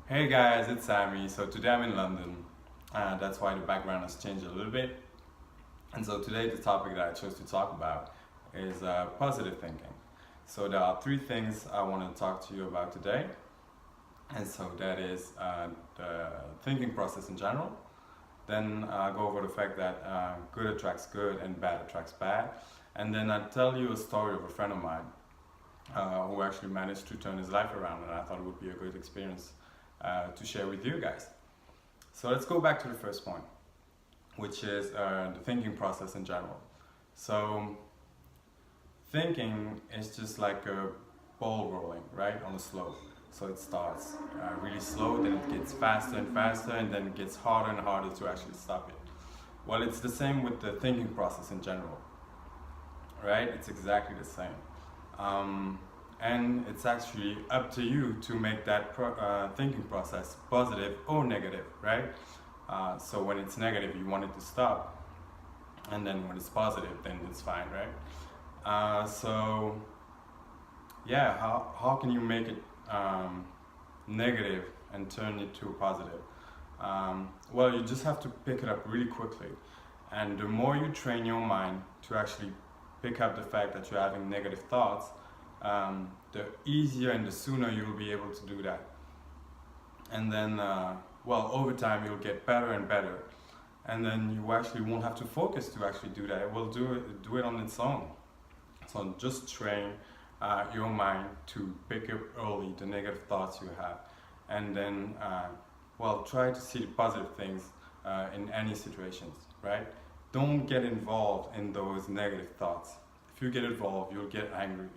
Hey guys, it's Sammy. So today I'm in London. That's why the background has changed a little bit. And so today the topic that I chose to talk about is positive thinking. So there are three things I want to talk to you about today. And so that is the thinking process in general. Then go over the fact that good attracts good and bad attracts bad. And then I tell you a story of a friend of mine who actually managed to turn his life around, and I thought it would be a good experience to share with you guys. So let's go back to the first point, which is the thinking process in general. So thinking is just like a ball rolling, right, on a slope. So it starts really slow, then it gets faster and faster, and then it gets harder and harder to actually stop it. Well, it's the same with the thinking process in general, right? It's exactly the same. And it's actually up to you to make that thinking process positive or negative, right? So when it's negative, you want it to stop, and then when it's positive, then it's fine, right? So yeah, how can you make it negative and turn it to positive? Well, you just have to pick it up really quickly, and the more you train your mind to actually pick up the fact that you're having negative thoughts, the easier and the sooner you'll be able to do that. And then, well, over time you'll get better and better, and then you actually won't have to focus to actually do that. It will do it on its own. So just train your mind to pick up early the negative thoughts you have, and then, well, try to see the positive things in any situations, right? Don't get involved in those negative thoughts. If you get involved, you'll get angry,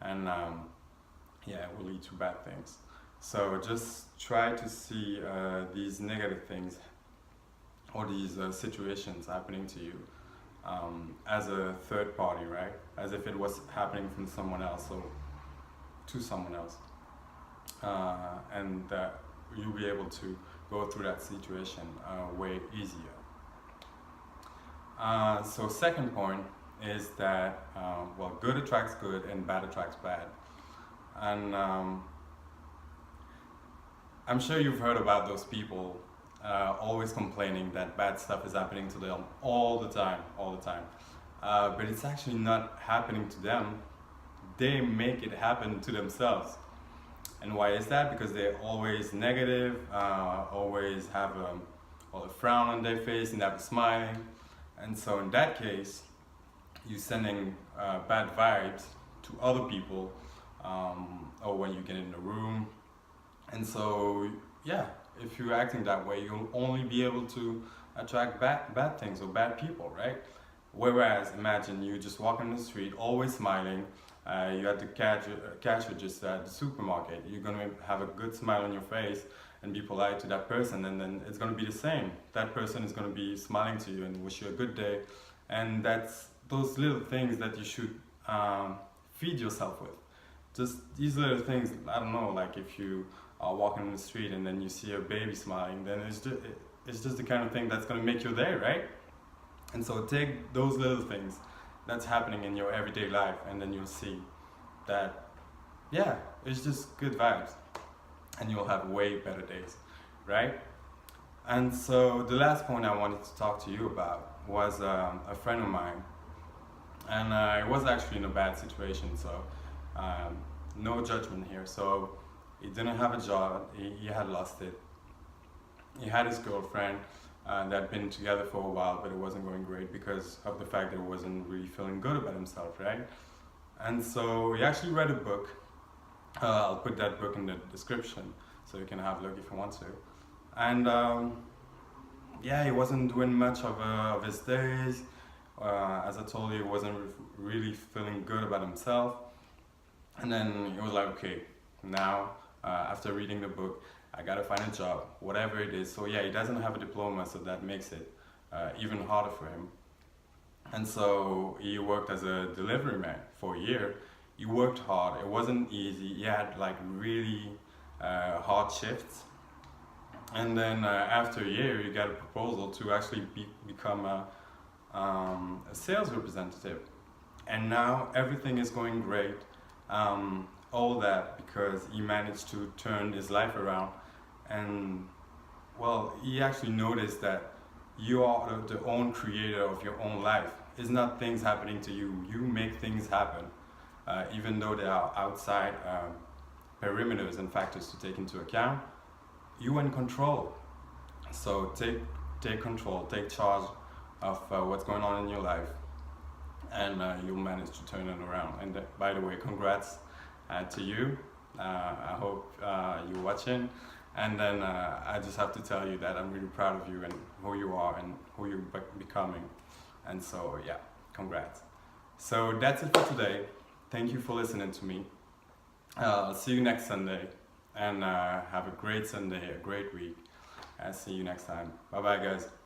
and yeah, it will lead to bad things. So just try to see these negative things or these situations happening to you as a third party, right? As if it was happening from someone else or to someone else, and that you'll be able to go through that situation way easier. So second point is that, well, good attracts good and bad attracts bad. And I'm sure you've heard about those people always complaining that bad stuff is happening to them all the time. But it's actually not happening to them. They make it happen to themselves. And why is that? Because they're always negative, always have a frown on their face and never smiling. And so in that case, you're sending bad vibes to other people, or when you get in the room. And so, yeah, if you're acting that way, you'll only be able to attract bad things or bad people, right? Whereas, imagine you just walking the street, always smiling. You at the cash register at the supermarket. You're gonna have a good smile on your face and be polite to that person, and then it's gonna be the same. That person is gonna be smiling to you and wish you a good day, and that's those little things that you should feed yourself with. Just these little things. I don't know, like if you are walking in the street and then you see a baby smiling, then it's just the kind of thing that's gonna make your day, right? And so take those little things that's happening in your everyday life, and then you'll see that, yeah, it's just good vibes, and you'll have way better days, right? And so the last point I wanted to talk to you about was a friend of mine, and it was actually in a bad situation, so no judgment here. So he didn't have a job, he had lost it. He had his girlfriend that had been together for a while, but it wasn't going great because of the fact that he wasn't really feeling good about himself, right? And so he actually read a book. I'll put that book in the description so you can have a look if you want to. And yeah, he wasn't doing much of his days. As I told you, he wasn't really feeling good about himself. And then he was like, okay, now after reading the book, I gotta find a job, whatever it is. So yeah, he doesn't have a diploma, so that makes it even harder for him. And so he worked as a delivery man for a year. He worked hard, it wasn't easy. He had like really hard shifts. And then after a year, he got a proposal to actually become a sales representative. And now everything is going great. all that because he managed to turn his life around. And well, he actually noticed that you are the own creator of your own life. It's not things happening to you. You make things happen, even though there are outside perimeters and factors to take into account. You in control. So take control, take charge of what's going on in your life, and you'll manage to turn it around. And by the way, congrats to you. I hope you're watching. And then I just have to tell you that I'm really proud of you and who you are and who you're becoming. And so, yeah, congrats. So that's it for today. Thank you for listening to me. I'll see you next Sunday. And have a great Sunday, a great week. I'll see you next time. Bye bye, guys.